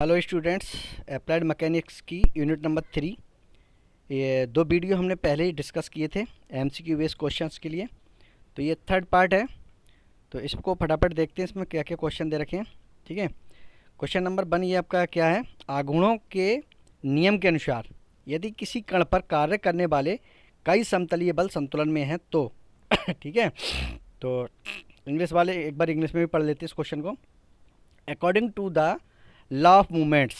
Hello students, applied mechanics की unit number 3। ये दो वीडियो हमने पहले ही डिस्कस किए थे एमसीक्यू बेस्ड क्वेश्चंस के लिए। तो ये थर्ड पार्ट है, तो इसको फटाफट देखते हैं इसमें क्या क्या क्वेश्चन दे रखे हैं। ठीक है, क्वेश्चन नंबर 1 ये आपका क्या है। आघूर्णों के नियम के अनुसार यदि किसी कण पर कार्य करने वाले कई समतलीय बल संतुलन में हैं तो ठीक है, तो इंग्लिश वाले एक बार इंग्लिश में भी पढ़ लेते हैं इस क्वेश्चन को। According to the law of movements,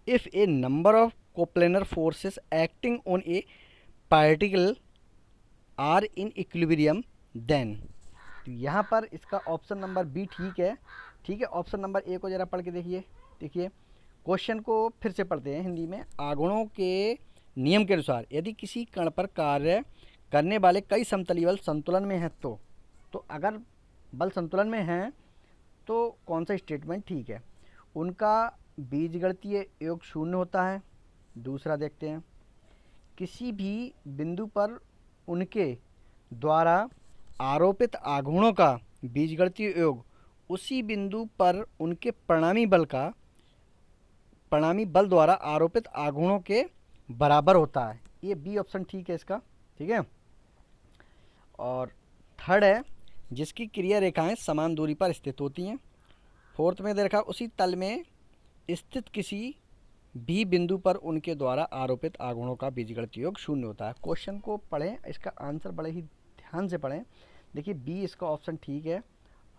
if a number of coplanar forces acting on a particle are in equilibrium then, तो यहाँ पर इसका ऑप्शन नंबर बी ठीक है। ठीक है, ऑप्शन नंबर ए को ज़रा पढ़ के देखिए। देखिए क्वेश्चन को फिर से पढ़ते हैं हिंदी में। आघूर्णों के नियम के अनुसार यदि किसी कण पर कार्य करने वाले कई समतलीय बल संतुलन में हैं तो अगर बल संतुलन में हैं तो कौन सा स्टेटमेंट ठीक है। उनका बीजगणितीय योग शून्य होता है। दूसरा देखते हैं, किसी भी बिंदु पर उनके द्वारा आरोपित आघूर्णों का बीजगणितीय योग उसी बिंदु पर उनके परिणामी बल द्वारा आरोपित आघूर्णों के बराबर होता है। ये बी ऑप्शन ठीक है इसका। ठीक है, और थर्ड है, जिसकी क्रिया रेखाएं समान दूरी पर स्थित होती हैं। फोर्थ में दे रखा, उसी तल में स्थित किसी भी बिंदु पर उनके द्वारा आरोपित आघूर्णों का बीजगणितीय योग शून्य होता है। क्वेश्चन को पढ़ें, इसका आंसर बड़े ही ध्यान से पढ़ें। देखिए बी इसका ऑप्शन ठीक है,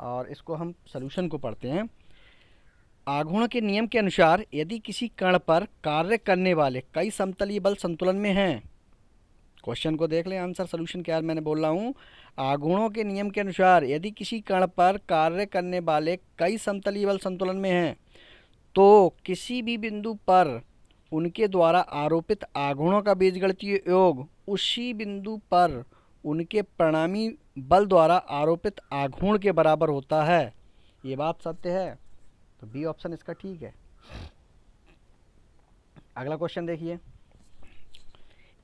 और इसको हम सॉल्यूशन को पढ़ते हैं। आघूर्ण के नियम के अनुसार यदि किसी कण पर कार्य करने वाले कई समतलीय बल संतुलन में हैं। क्वेश्चन को देख लें, आंसर सॉल्यूशन क्या है मैंने बोल रहा हूँ। आघूर्णों के नियम के अनुसार यदि किसी कण पर कार्य करने वाले कई समतलीय बल संतुलन में हैं तो किसी भी बिंदु पर उनके द्वारा आरोपित आघूर्णों का बीजगणितीय योग उसी बिंदु पर उनके परिणामी बल द्वारा आरोपित आघूर्ण के बराबर होता है। ये बात सत्य है, तो बी ऑप्शन इसका ठीक है। अगला क्वेश्चन देखिए,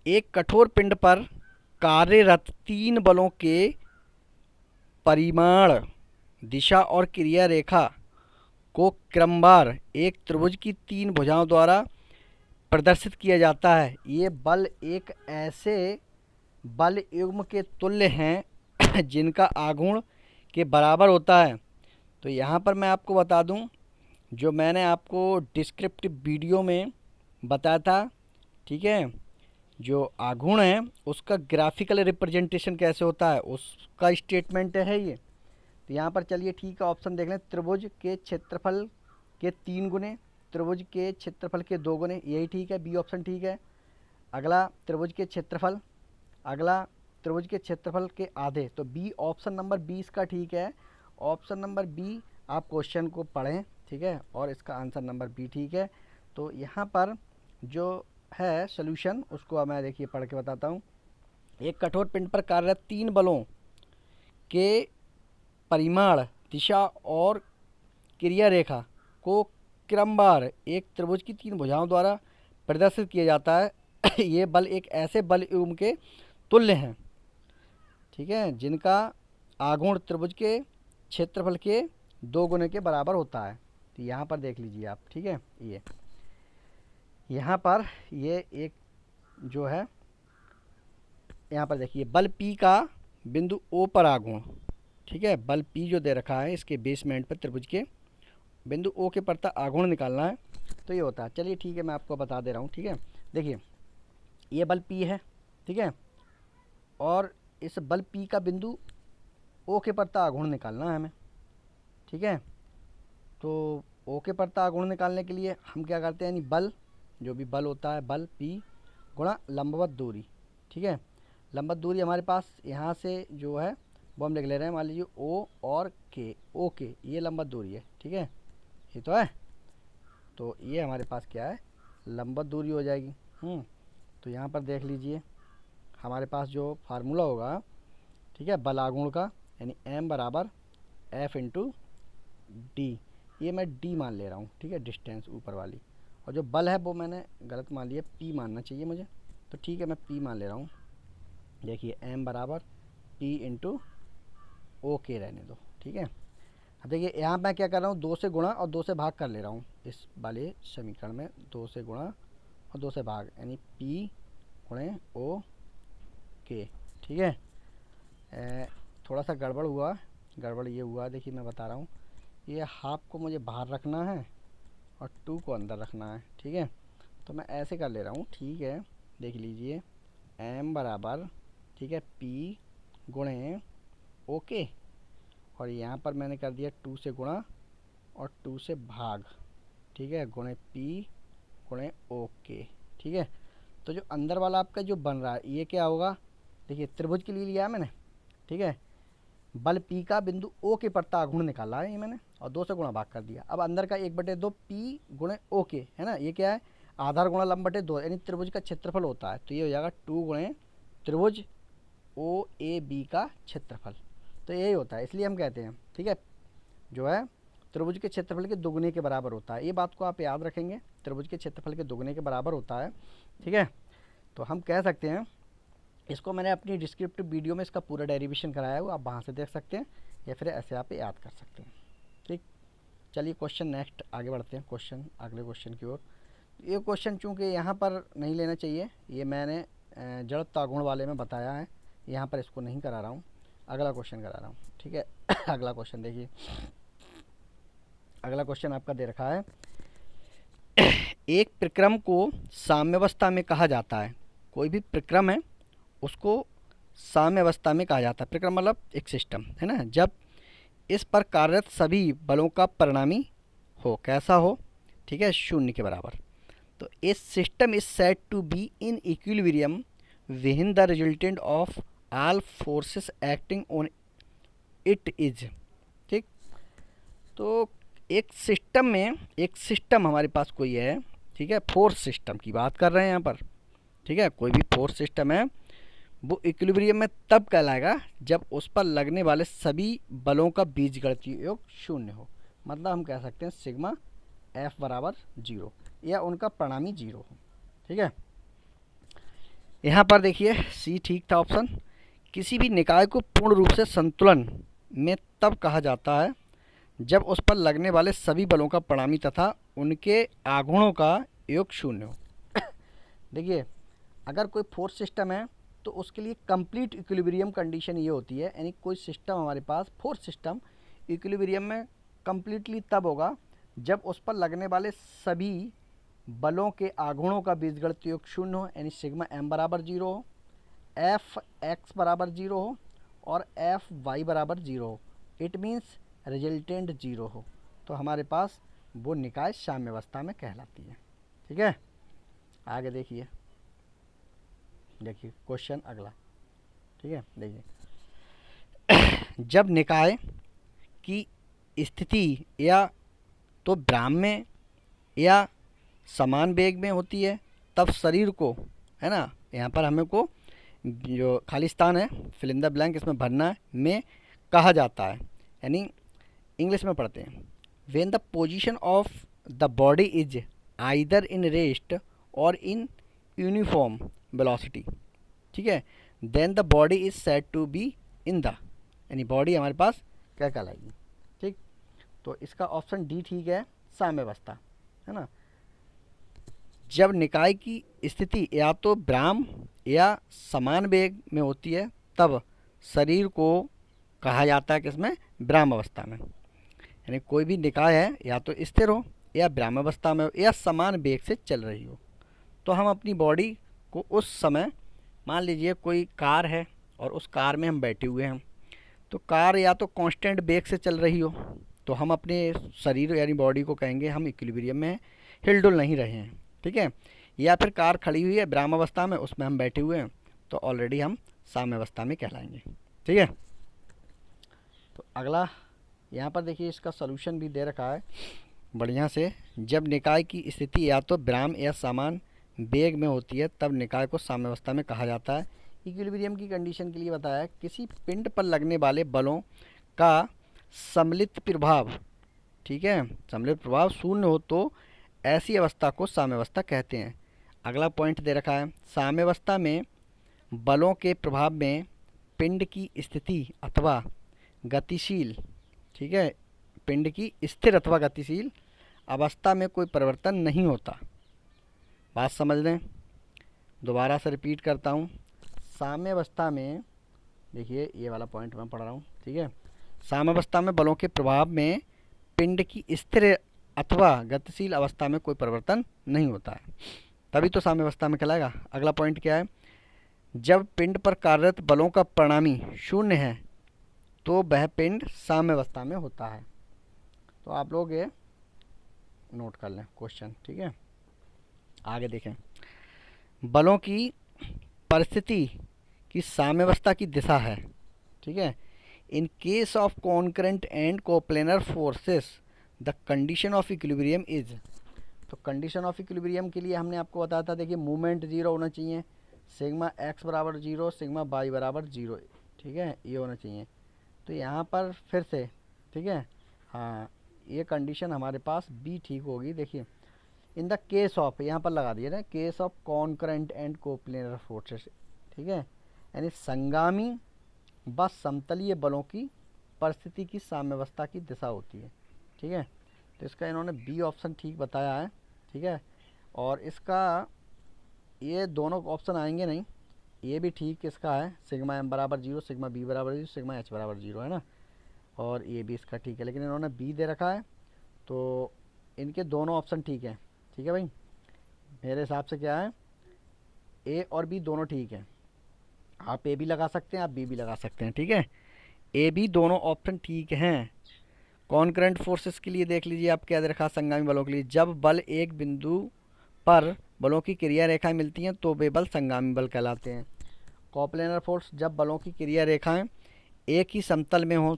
एक कठोर पिंड पर कार्यरत तीन बलों के परिमाण, दिशा और क्रिया रेखा को क्रमवार एक त्रिभुज की तीन भुजाओं द्वारा प्रदर्शित किया जाता है। ये बल एक ऐसे बल युग्म के तुल्य हैं जिनका आघूर्ण के बराबर होता है। तो यहाँ पर मैं आपको बता दूं, जो मैंने आपको डिस्क्रिप्टिव वीडियो में बताया था, ठीक है, जो आघूर्ण है उसका ग्राफिकल रिप्रेजेंटेशन कैसे होता है उसका स्टेटमेंट है ये। तो यहाँ पर चलिए ठीक है, ऑप्शन देख लें। त्रिभुज के क्षेत्रफल के 3 गुने, त्रिभुज के क्षेत्रफल के 2 गुने, यही ठीक है, बी ऑप्शन ठीक है। अगला त्रिभुज के क्षेत्रफल, अगला त्रिभुज के क्षेत्रफल के आधे, तो बी ऑप्शन नंबर 20 का ठीक है। ऑप्शन नंबर बी, आप क्वेश्चन को पढ़ें, ठीक है, और इसका आंसर नंबर बी ठीक है। तो यहाँ पर जो है सोल्यूशन उसको मैं देखिए पढ़ के बताता हूँ। एक कठोर पिंड पर कार्यरत तीन बलों के परिमाण, दिशा और क्रिया रेखा को क्रमवार एक त्रिभुज की तीन भुजाओं द्वारा प्रदर्शित किया जाता है। ये बल एक ऐसे बल युग्म के तुल्य हैं, ठीक है, जिनका आघूर्ण त्रिभुज के क्षेत्रफल के 2 गुने के बराबर होता है। तो यहाँ पर देख लीजिए आप, ठीक है, ये यहाँ पर ये एक जो है, यहाँ पर देखिए बल P का बिंदु O पर आघूर्ण, ठीक है, बल P जो दे रखा है इसके बेसमेंट पर त्रिभुज के बिंदु O के पड़ता आघूर्ण निकालना है, तो ये होता है। चलिए ठीक है, मैं आपको बता दे रहा हूँ। ठीक है, देखिए ये बल P है, ठीक है, और इस बल P का बिंदु O के पड़ता आघूर्ण निकालना है हमें, ठीक है। तो O के पड़ता आघूर्ण निकालने के लिए हम क्या करते हैं, यानी बल, जो भी बल होता है बल P गुणा लंबवत दूरी, ठीक है। लंबवत दूरी हमारे पास यहाँ से जो है वो हम लिख ले रहे हैं, मान लीजिए O और K, ओके, ये लंबवत दूरी है, ठीक है, ये तो है। तो ये हमारे पास क्या है, लंबवत दूरी हो जाएगी। तो यहाँ पर देख लीजिए हमारे पास जो फार्मूला होगा, ठीक है, बल आघूर्ण का, यानी m बराबर F इंटू डी, ये मैं d मान ले रहा हूँ, ठीक है, डिस्टेंस ऊपर वाली, और जो बल है वो मैंने गलत मान लिया, P मानना चाहिए मुझे, तो ठीक है मैं P मान ले रहा हूँ। देखिए m बराबर P इंटू ओ के रहने दो, ठीक है। अब देखिए यहाँ मैं क्या कर रहा हूँ, 2 से गुणा और 2 से भाग कर ले रहा हूँ, इस वाले समीकरण में 2 से गुणा और 2 से भाग, यानी P गुणे ओ के। ठीक है, थोड़ा सा गड़बड़ हुआ। गड़बड़ ये हुआ, देखिए मैं बता रहा हूँ, ये हाफ को मुझे बाहर रखना है और 2 को अंदर रखना है। ठीक है, तो मैं ऐसे कर ले रहा हूँ। ठीक है, देख लीजिए, m बराबर, ठीक है, P गुणे ओके, और यहाँ पर मैंने कर दिया 2 से गुणा और 2 से भाग। ठीक है, गुणे P गुणे ओके। ठीक है, तो जो अंदर वाला आपका जो बन रहा है ये क्या होगा, देखिए त्रिभुज के लिए लिया है मैंने। ठीक है, बल P का बिंदु O के प्रति आघूर्ण निकाला है ये मैंने, और 2 से गुणा भाग कर दिया। अब अंदर का 1/2 P गुणे O के, है ना, ये क्या है, आधार गुणा लंब बटे 2, यानी त्रिभुज का क्षेत्रफल होता है। तो ये हो जाएगा 2 गुणे त्रिभुज OAB का क्षेत्रफल। तो यही होता है, इसलिए हम कहते हैं, ठीक है, जो है त्रिभुज के क्षेत्रफल के दुगने के बराबर होता है। ये बात को आप याद रखेंगे, त्रिभुज के क्षेत्रफल के दुगने के बराबर होता है। ठीक है, तो हम कह सकते हैं, इसको मैंने अपनी डिस्क्रिप्टिव वीडियो में इसका पूरा डेरिवेशन कराया है, वो आप वहाँ से देख सकते हैं, या फिर ऐसे आप याद कर सकते हैं। ठीक, चलिए क्वेश्चन नेक्स्ट आगे बढ़ते हैं, क्वेश्चन अगले क्वेश्चन की ओर। ये क्वेश्चन चूँकि यहाँ पर नहीं लेना चाहिए, ये मैंने जड़त्व आघूर्ण वाले में बताया है, यहाँ पर इसको नहीं करा रहा हूँ, अगला क्वेश्चन करा रहा हूँ। ठीक है, अगला क्वेश्चन देखिए, अगला क्वेश्चन आपका दे रखा है, एक प्रक्रम को साम्यावस्था में कहा जाता है। कोई भी प्रक्रम है उसको साम्यावस्था में कहा जाता है। प्रक्रम मतलब एक सिस्टम, है ना, जब इस पर कार्यरत सभी बलों का परिणामी हो, कैसा हो, ठीक है, 0 के बराबर। तो इस system is said to be in equilibrium with the resultant of all forces acting on it is. ठीक, तो एक सिस्टम में, एक सिस्टम हमारे पास कोई है, ठीक है, फोर्स सिस्टम की बात कर रहे हैं यहाँ पर। ठीक है, कोई भी फोर्स सिस्टम है वो इक्विलिब्रियम में तब कहलाएगा जब उस पर लगने वाले सभी बलों का बीजगणितीय योग 0 हो। मतलब हम कह सकते हैं सिग्मा F बराबर 0, या उनका परिणामी 0 हो। ठीक है, यहाँ पर देखिए सी ठीक था ऑप्शन। किसी भी निकाय को पूर्ण रूप से संतुलन में तब कहा जाता है जब उस पर लगने वाले सभी बलों का परिणामी तथा उनके आघूर्णों का योग 0 हो। देखिए, अगर कोई फोर्स सिस्टम है तो उसके लिए कंप्लीट इक्विलिब्रियम कंडीशन ये होती है, यानी कोई सिस्टम हमारे पास, फोर्स सिस्टम इक्विलिब्रियम में कंप्लीटली तब होगा जब उस पर लगने वाले सभी बलों के आघूर्णों का बीजगणितीय योग 0 हो, यानी सिग्मा M बराबर 0 हो, F x बराबर 0 हो और F y बराबर 0 हो। इट मीन्स रिजल्टेंट 0 हो, तो हमारे पास वो निकाय साम्यावस्था में कहलाती है। ठीक है, आगे देखिए, देखिए क्वेश्चन अगला। ठीक है, देखिए, जब निकाय की स्थिति या तो भ्राम्य या समान वेग में होती है तब शरीर को, है ना, यहाँ पर हमें को जो खाली स्थान है, फिल इन द ब्लैंक इसमें भरना है, में कहा जाता है, यानी इंग्लिश में पढ़ते हैं, when the position of the body is either in rest और इन यूनिफॉर्म वेलोसिटी। ठीक है, then the body is said to be in the, यानी बॉडी हमारे पास क्या कहलाएगी। ठीक, तो इसका ऑप्शन डी ठीक है, साम्यावस्था, है ना। जब निकाय की स्थिति या तो भ्राम या समान वेग में होती है तब शरीर को कहा जाता है किसमें, भ्राम अवस्था में। यानी कोई भी निकाय है या तो स्थिर हो या भ्राम अवस्था में हो या समान वेग से चल रही हो, तो हम अपनी बॉडी को उस समय, मान लीजिए कोई कार है और उस कार में हम बैठे हुए हैं, तो कार या तो कांस्टेंट वेग से चल रही हो तो हम अपने शरीर यानी बॉडी को कहेंगे हम इक्विलिब्रियम में हैं, हिलडुल नहीं रहे हैं। ठीक है, या फिर कार खड़ी हुई है भ्राम अवस्था में, उसमें हम बैठे हुए हैं, तो ऑलरेडी हम साम्यावस्था में कहलाएंगे। ठीक है, तो अगला यहाँ पर देखिए, इसका सलूशन भी दे रखा है बढ़िया से। जब निकाय की स्थिति या तो भ्राम या समान वेग में होती है तब निकाय को साम्यावस्था में कहा जाता है। इक्विलिब्रियम की कंडीशन के लिए बताया है, किसी पिंड पर लगने वाले बलों का सम्मिलित प्रभाव, ठीक है, सम्मिलित प्रभाव 0 हो तो ऐसी अवस्था को साम्यावस्था कहते हैं। अगला पॉइंट दे रखा है, साम्यावस्था में बलों के प्रभाव में पिंड की स्थिति अथवा गतिशील, ठीक है, पिंड की स्थिर अथवा गतिशील अवस्था में कोई परिवर्तन नहीं होता। बात समझ लें, दोबारा से रिपीट करता हूँ। साम्यावस्था में, देखिए ये वाला पॉइंट मैं पढ़ रहा हूँ, ठीक है। साम्यावस्था में बलों के प्रभाव में पिंड की स्थिर अथवा गतिशील अवस्था में कोई परिवर्तन नहीं होता है, तभी तो साम्यावस्था में कहलाएगा। अगला पॉइंट क्या है, जब पिंड पर कार्यरत बलों का परिणामी शून्य है तो वह पिंड साम्यावस्था में होता है। तो आप लोग ये नोट कर लें क्वेश्चन, ठीक है। आगे देखें, बलों की परिस्थिति की साम्यावस्था की दिशा है, ठीक है। In case of concurrent and coplanar forces the condition of equilibrium is. तो कंडीशन ऑफ इक्विलिब्रियम के लिए हमने आपको बताया था, देखिए मूवमेंट जीरो होना चाहिए, सिग्मा एक्स बराबर जीरो, सिग्मा वाई बराबर जीरो, ठीक है, ये होना चाहिए। तो यहाँ पर फिर से, ठीक है, हाँ ये कंडीशन हमारे पास बी ठीक होगी। देखिए इन द केस ऑफ, यहाँ पर लगा दिया ना, case of concurrent and coplanar forces, ठीक है, यानी संगामी व समतलीय बलों की परिस्थिति की साम्यावस्था की दिशा होती है, ठीक है। तो इसका इन्होंने बी ऑप्शन ठीक बताया है, ठीक है। और इसका ये दोनों ऑप्शन आएंगे नहीं, ये भी ठीक इसका है, सिग्मा एम बराबर जीरो, सिग्मा बी बराबर जीरो, सिग्मा एच बराबर जीरो, है ना। और ये भी इसका ठीक है, लेकिन इन्होंने बी दे रखा है, तो इनके दोनों ऑप्शन ठीक है, ठीक है भाई। मेरे हिसाब से क्या है, ए और बी दोनों ठीक है। आप ए भी लगा सकते हैं, आप बी भी लगा सकते हैं, ठीक है। ए बी दोनों ऑप्शन ठीक हैं। कॉन्करेंट फोर्सेस के लिए देख लीजिए आप क्या दे रखा, संगामी बलों के लिए, जब बल एक बिंदु पर बलों की क्रिया रेखाएं मिलती हैं तो वे बल संगामी बल कहलाते हैं। कोप्लेनर फोर्स, जब बलों की क्रिया रेखाएं एक ही समतल में हो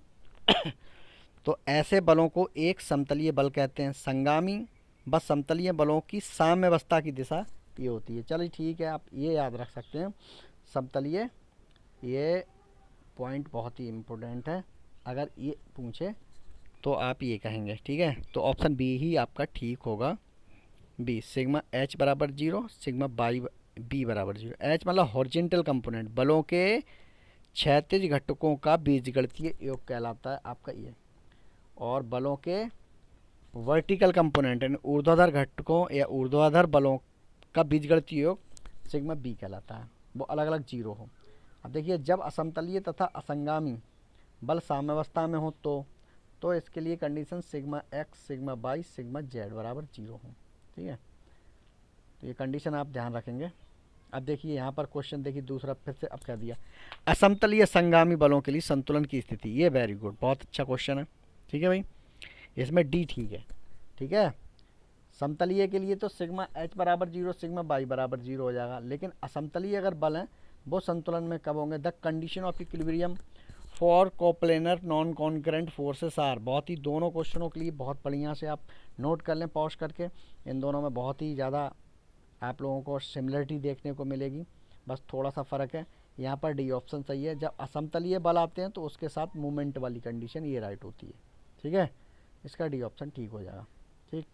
तो ऐसे बलों को एक समतलीय बल कहते हैं। संगामी व समतलीय बलों की साम्यावस्था की दिशा ये होती है। चलिए ठीक है, आप ये याद रख सकते हैं, समतलीय, ये पॉइंट बहुत ही इम्पोर्टेंट है, अगर ये पूछे तो आप ये कहेंगे, ठीक है। तो ऑप्शन बी ही आपका ठीक होगा, बी, सिग्मा एच बराबर जीरो, सिग्मा बाई बी बराबर जीरो। एच मतलब हॉरिजेंटल कंपोनेंट, बलों के क्षैतिज घटकों का बीजगणितीय योग कहलाता है आपका ये। और बलों के वर्टिकल कंपोनेंट यानी ऊर्ध्वाधर घटकों या ऊर्ध्वाधर बलों का बीजगणितीय योग सिग्मा बी कहलाता है, वो अलग अलग जीरो हो। अब देखिए, जब असमतलीय तथा असंगामी बल साम्यावस्था में हो तो इसके लिए condition sigma x, sigma y, sigma z बराबर जीरो हो, ठीक है। तो ये कंडीशन आप ध्यान रखेंगे। अब देखिए यहाँ पर क्वेश्चन देखिए दूसरा फिर से अब कह दिया, असमतलीय संगामी बलों के लिए संतुलन की स्थिति, ये वेरी गुड, बहुत अच्छा क्वेश्चन है, ठीक है भाई। इसमें डी ठीक है, ठीक है। समतलीय के लिए तो सिग्मा एच बराबर जीरो, सिग्मा वाई बराबर जीरो हो जाएगा, लेकिन असमतलीय अगर बल हैं वो संतुलन में कब होंगे, the condition of equilibrium for coplanar non concurrent forces are. बहुत ही दोनों क्वेश्चनों के लिए बहुत बढ़िया से आप नोट कर लें पॉज करके, इन दोनों में बहुत ही ज़्यादा आप लोगों को सिमिलरिटी देखने को मिलेगी, बस थोड़ा सा फ़र्क है। यहाँ पर डी ऑप्शन सही है, जब असमतलीय बल आते हैं तो उसके साथ मूवमेंट वाली कंडीशन ये राइट होती है, ठीक है। इसका डी ऑप्शन ठीक हो जाएगा, ठीक।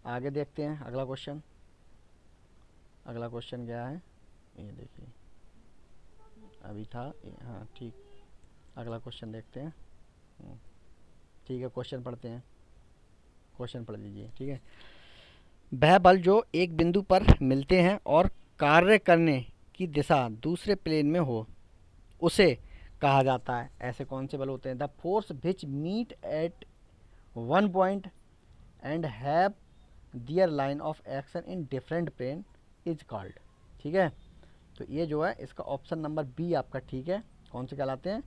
आगे देखते हैं अगला क्वेश्चन। अगला क्वेश्चन क्या है, ये देखिए अभी था, हाँ ठीक। अगला क्वेश्चन देखते हैं, ठीक है। क्वेश्चन पढ़ते हैं, क्वेश्चन पढ़ लीजिए, ठीक है। वह बल जो एक बिंदु पर मिलते हैं और कार्य करने की दिशा दूसरे प्लेन में हो उसे कहा जाता है। ऐसे कौन से बल होते हैं, the force which meet at one point and have their line of action in different plane is called, ठीक है। तो ये जो है इसका ऑप्शन नंबर बी आपका ठीक है। कौन से कहलाते हैं,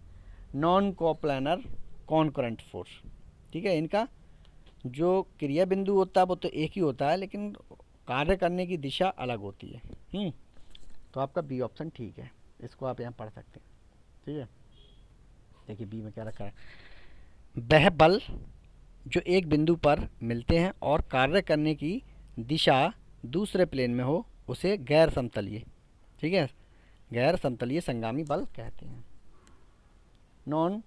नॉन कोप्लेनर कॉन्करेंट फोर्स, ठीक है। इनका जो क्रिया बिंदु होता है वो तो एक ही होता है, लेकिन कार्य करने की दिशा अलग होती है। तो आपका बी ऑप्शन ठीक है, इसको आप यहाँ पढ़ सकते हैं, ठीक है। देखिए बी में क्या रखा है, वह बल जो एक बिंदु पर मिलते हैं और कार्य करने की दिशा दूसरे प्लेन में हो उसे गैर समतलीय, ठीक है, गैर समतलीय संगामी बल कहते हैं, नॉन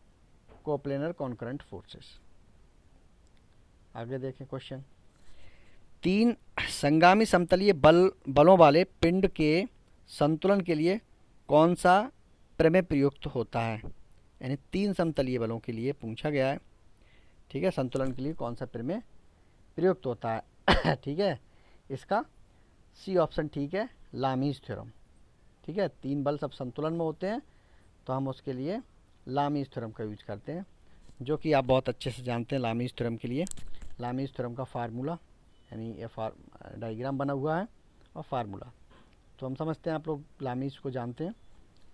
कोप्लेनर कॉन्करेंट फोर्सेस। आगे देखें क्वेश्चन, तीन संगामी समतलीय बलों वाले पिंड के संतुलन के लिए कौन सा प्रमेय प्रयुक्त होता है। यानी तीन समतलीय बलों के लिए पूछा गया है, ठीक है, संतुलन के लिए कौन सा प्रमेय प्रयुक्त होता है। ठीक है, इसका सी ऑप्शन ठीक है, लामीज थ्योरम। ठीक है, तीन बल सब संतुलन में होते हैं तो हम उसके लिए लामीज थ्योरम का यूज करते हैं, जो कि आप बहुत अच्छे से जानते हैं। लामीज थ्योरम के लिए लामीज थ्योरम का फार्मूला, यानी ये डायग्राम बना हुआ है और फार्मूला तो हम समझते हैं, आप लोग लामीज को जानते हैं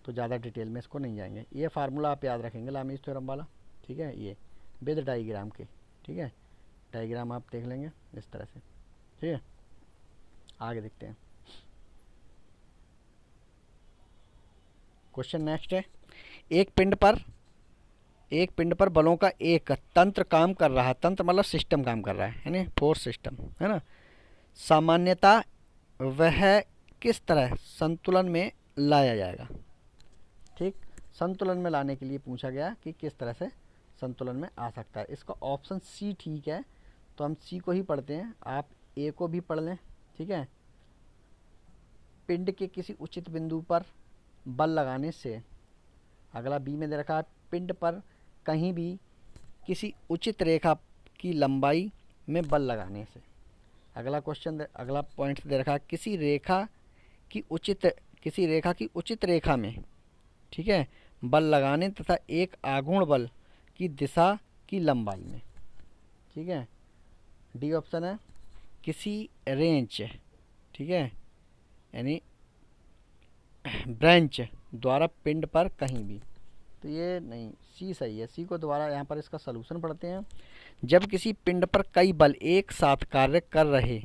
तो ज़्यादा डिटेल में इसको नहीं जाएंगे। ये फार्मूला आप याद रखेंगे लामीज थ्योरम वाला। ठीक है, ये विद डायग्राम के। ठीक है, डायग्राम आप देख लेंगे इस तरह से। ठीक है, आगे देखते हैं। क्वेश्चन नेक्स्ट है, एक पिंड पर बलों का एक तंत्र काम कर रहा है। तंत्र मतलब सिस्टम काम कर रहा है ना, फोर्स सिस्टम है ना। सामान्यता वह किस तरह संतुलन में लाया जाएगा। ठीक, संतुलन में लाने के लिए पूछा गया कि किस तरह से संतुलन में आ सकता है। इसका ऑप्शन सी ठीक है, तो हम सी को ही पढ़ते हैं, आप ए को भी पढ़ लें। ठीक है, पिंड के किसी उचित बिंदु पर बल लगाने से, अगला बी में दे रखा है पिंड पर कहीं भी किसी उचित रेखा की लंबाई में बल लगाने से। अगला क्वेश्चन अगला पॉइंट दे रखा है किसी रेखा की उचित रेखा में, ठीक है, बल लगाने तथा एक आघूर्ण बल की दिशा की लंबाई में। ठीक है, डी ऑप्शन है किसी रेंच, ठीक है, यानी ब्रांच द्वारा पिंड पर कहीं भी। तो ये नहीं, सी सही है। सी को दोबारा यहाँ पर इसका सलूशन पढ़ते हैं। जब किसी पिंड पर कई बल एक साथ कार्य कर रहे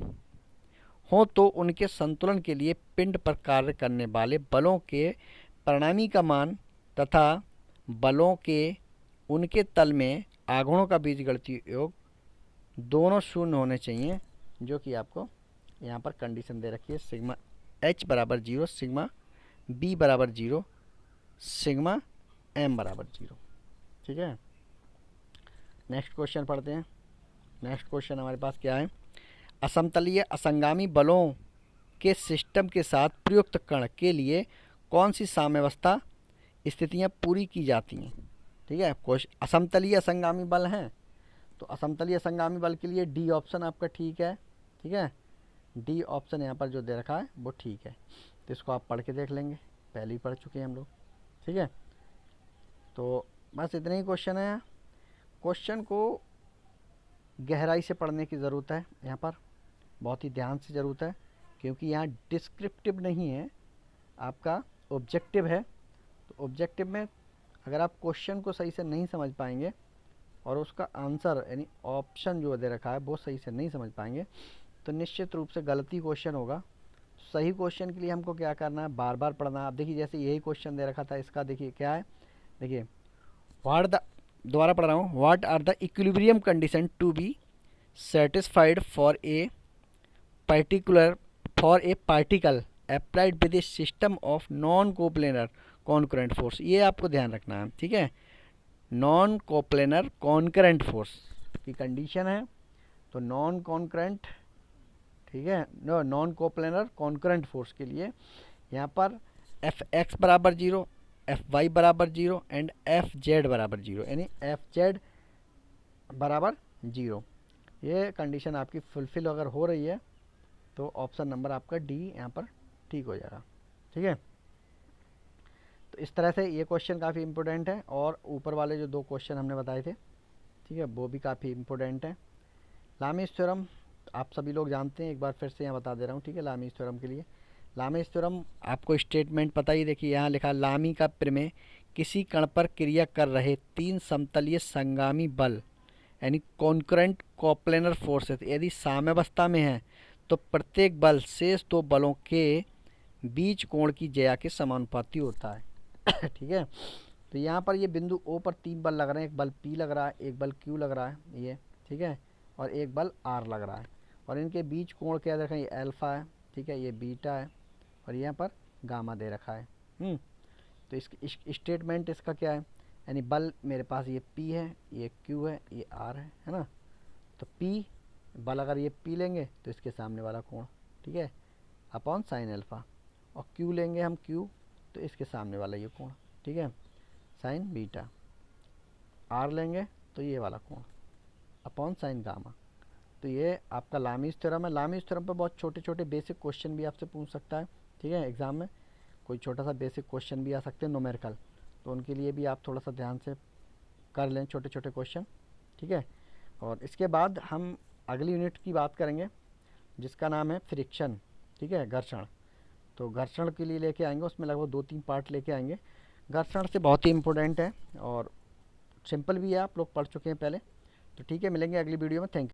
हों तो उनके संतुलन के लिए पिंड पर कार्य करने वाले बलों के परिणामी का मान तथा बलों के उनके तल में आघूर्णों का बीजगणितीय योग दोनों शून्य होने चाहिए, जो कि आपको यहाँ पर कंडीशन दे रखी है। सिग्मा एच बराबर 0, सिग्मा बी बराबर 0, सिग्मा एम बराबर 0। ठीक है, नेक्स्ट क्वेश्चन पढ़ते हैं। नेक्स्ट क्वेश्चन हमारे पास क्या है, असमतलीय असंगामी बलों के सिस्टम के साथ प्रयुक्त कण के लिए कौन सी साम्यावस्था स्थितियां पूरी की जाती हैं। ठीक है, असमतलीय असंगामी बल हैं तो असमतलीय असंगामी बल के लिए डी ऑप्शन आपका ठीक है। ठीक है, डी ऑप्शन यहाँ पर जो दे रखा है वो ठीक है, तो इसको आप पढ़ के देख लेंगे, पहले ही पढ़ चुके हैं हम लोग। ठीक है, तो बस इतने ही क्वेश्चन है। क्वेश्चन को गहराई से पढ़ने की ज़रूरत है, यहाँ पर बहुत ही ध्यान से ज़रूरत है, क्योंकि यहाँ डिस्क्रिप्टिव नहीं है, आपका ऑब्जेक्टिव है। तो ऑब्जेक्टिव में अगर आप क्वेश्चन को सही से नहीं समझ पाएंगे और उसका आंसर यानी ऑप्शन जो दे रखा है वो सही से नहीं समझ पाएंगे तो निश्चित रूप से गलती क्वेश्चन होगा। सही क्वेश्चन के लिए हमको क्या करना है, बार बार पढ़ना है। आप देखिए जैसे यही क्वेश्चन दे रखा था, इसका देखिए क्या है, देखिए दोबारा पढ़ रहा हूँ, what are the equilibrium condition to be satisfied for a particle applied with a system of non coplanar concurrent force. ये आपको ध्यान रखना है। ठीक है, नॉन कोप्लेनर कॉन्करेंट फोर्स की कंडीशन है, तो नॉन कॉन्करेंट, ठीक है, नॉन कोप्लेनर कॉन्करेंट फोर्स के लिए यहाँ पर एफ एक्स बराबर 0, एफ वाई बराबर 0 एंड एफ जेड बराबर 0, यानी एफ जेड बराबर 0। ये कंडीशन आपकी फुलफिल अगर हो रही है तो ऑप्शन नंबर आपका डी यहाँ पर ठीक हो जाएगा। ठीक है, तो इस तरह से ये क्वेश्चन काफ़ी इंपॉर्टेंट है, और ऊपर वाले जो दो क्वेश्चन हमने बताए थे, ठीक है, वो भी काफ़ी इंपॉर्टेंट है। लामीज थ्योरम आप सभी लोग जानते हैं, एक बार फिर से यहाँ बता दे रहा हूँ। ठीक है, लामीज थ्योरम के लिए लामीज थ्योरम आपको स्टेटमेंट पता ही, देखिए यहाँ लिखा, लामी का प्रमेय किसी कण पर क्रिया कर रहे तीन समतलीय संगामी बल यानी कॉन्करेंट कोप्लेनर फोर्सेस यदि साम्यावस्था में है तो प्रत्येक बल शेष दो बलों के बीच कोण की ज्या के समानुपाती होता है। ठीक है, तो यहाँ पर ये बिंदु ओ पर तीन बल लग रहे हैं, एक बल पी लग रहा है, एक बल क्यू लग रहा है, ये ठीक है, और एक बल आर लग रहा है, और इनके बीच कोण क्या रखा है, ये अल्फा है, ठीक है, ये बीटा है, और यहाँ पर गामा दे रखा है। तो इसकी स्टेटमेंट इसका क्या है, यानी बल मेरे पास ये P है, ये Q है, ये R है ना। तो P बल अगर ये P लेंगे तो इसके सामने वाला कोण, ठीक है, अपॉन साइन अल्फ़ा, और Q लेंगे हम Q तो इसके सामने वाला ये कोण, ठीक है, साइन बीटा। R लेंगे तो ये वाला कोण अपॉन साइन गामा। तो ये आपका लामीज़ थ्योरम है। लामीज़ थ्योरम पे बहुत छोटे छोटे बेसिक क्वेश्चन भी आपसे पूछ सकता है, ठीक है। एग्ज़ाम में कोई छोटा सा बेसिक क्वेश्चन भी आ सकते हैं न्यूमेरिकल, तो उनके लिए भी आप थोड़ा सा ध्यान से कर लें छोटे छोटे क्वेश्चन, ठीक है। और इसके बाद हम अगली यूनिट की बात करेंगे जिसका नाम है फ्रिक्शन, ठीक है, घर्षण। तो घर्षण के लिए लेके आएंगे, उसमें लगभग 2-3 पार्ट लेके आएंगे। घर्षण से बहुत ही इम्पोर्टेंट है और सिंपल भी है, आप लोग पढ़ चुके हैं पहले। तो ठीक है, मिलेंगे अगली वीडियो में। Thank you.